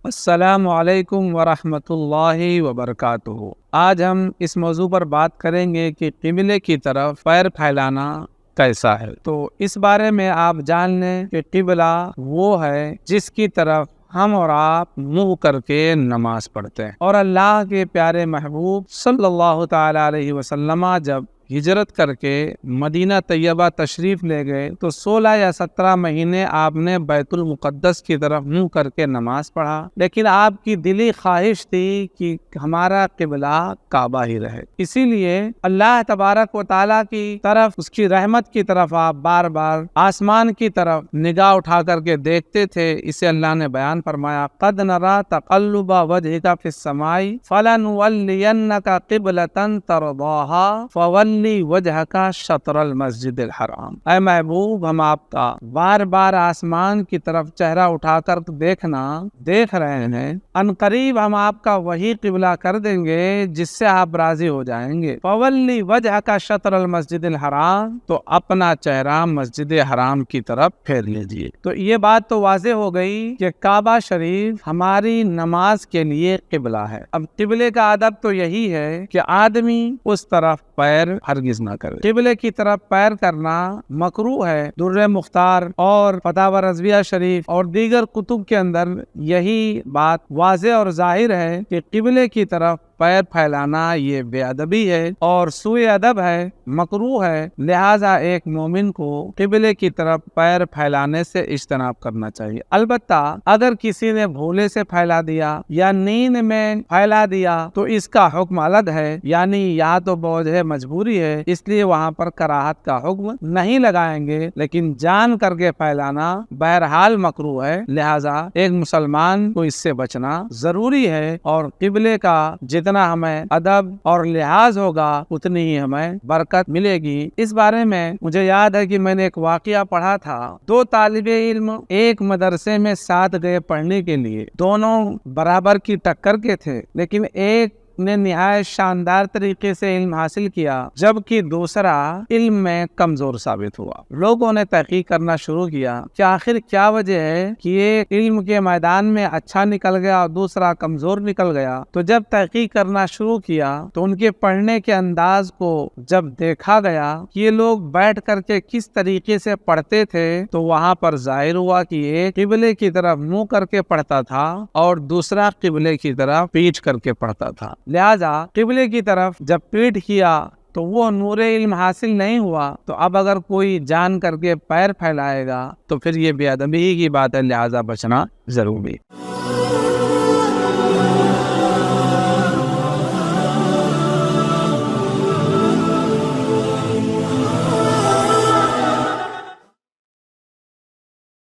السلام علیکم ورحمۃ اللہ وبرکاتہ۔ آج ہم اس موضوع پر بات کریں گے کہ قبلے کی طرف پیر پھیلانا کیسا ہے۔ تو اس بارے میں آپ جان لیں کہ قبلہ وہ ہے جس کی طرف ہم اور آپ منہ کر کے نماز پڑھتے ہیں، اور اللہ کے پیارے محبوب صلی اللہ تعالی علیہ وسلم جب ہجرت کر کے مدینہ طیبہ تشریف لے گئے تو 16 یا 17 مہینے آپ نے بیت المقدس کی طرف منہ کر کے نماز پڑھا، لیکن آپ کی دلی خواہش تھی کہ ہمارا قبلہ کعبہ ہی رہے۔ اسی لیے اللہ تبارک و تعالیٰ کی طرف، اس کی رحمت کی طرف آپ بار بار آسمان کی طرف نگاہ اٹھا کر کے دیکھتے تھے۔ اسے اللہ نے بیان فرمایا، قد نرا تقلب وجهك في السماء فلنولينك قبلة ترضاها فول وجہ کا شطر المسجد الحرام۔ اے محبوب، ہم آپ کا بار بار آسمان کی طرف چہرہ اٹھا کر دیکھ رہے ہیں، ان قریب ہم آپ کا وہی قبلہ کر دیں گے جس سے آپ راضی ہو جائیں گے۔ فولی وجہ کا شطر المسجد الحرام، تو اپنا چہرہ مسجد حرام کی طرف پھیر لیجیے۔ تو یہ بات تو واضح ہو گئی کہ کعبہ شریف ہماری نماز کے لیے قبلہ ہے۔ اب قبلے کا ادب تو یہی ہے کہ آدمی اس طرف پیر ہرگز نہ کرے۔ قبلے کی طرف پیر کرنا مکروہ ہے۔ در مختار اور فتاوی رضویہ شریف اور دیگر کتب کے اندر یہی بات واضح اور ظاہر ہے کہ قبلے کی طرف پیر پھیلانا یہ بے ادبی ہے اور سوء ادب ہے، مکروہ ہے، لہٰذا ایک مومن کو قبلے کی طرف پیر پھیلانے سے اجتناب کرنا چاہیے۔ البتہ اگر کسی نے بھولے سے پھیلا دیا یا نیند میں پھیلا دیا تو اس کا حکم الگ ہے، یعنی یا تو بوجھ ہے، مجبوری ہے، اس لیے وہاں پر کراہت کا حکم نہیں لگائیں گے، لیکن جان کر کے پھیلانا بہرحال مکروہ ہے، لہٰذا ایک مسلمان کو اس سے بچنا ضروری ہے، اور قبلے کا جتنا ہمیں ادب اور لحاظ ہوگا اتنی ہی ہمیں برکت ملے گی۔ اس بارے میں مجھے یاد ہے کہ میں نے ایک واقعہ پڑھا تھا۔ 2 طالب علم ایک مدرسے میں ساتھ گئے پڑھنے کے لیے، دونوں برابر کی ٹکر کے تھے، لیکن ایک نے نہایت شاندار طریقے سے علم حاصل کیا جبکہ دوسرا علم میں کمزور ثابت ہوا۔ لوگوں نے تحقیق کرنا شروع کیا کہ آخر کیا وجہ ہے کہ ایک علم کے میدان میں اچھا نکل گیا اور دوسرا کمزور نکل گیا۔ تو جب تحقیق کرنا شروع کیا تو ان کے پڑھنے کے انداز کو جب دیکھا گیا کہ یہ لوگ بیٹھ کر کے کس طریقے سے پڑھتے تھے تو وہاں پر ظاہر ہوا کہ ایک قبلے کی طرف منہ کر کے پڑھتا تھا اور دوسرا قبلے کی طرف پیٹھ کر کے پڑھتا تھا۔ لہذا قبلے کی طرف جب پیٹھ کیا تو وہ نور علم حاصل نہیں ہوا، تو اب اگر کوئی جان کر کے پیر پھیلائے گا تو پھر یہ بے ادبی کی بات ہے، لہذا بچنا ضروری ہے۔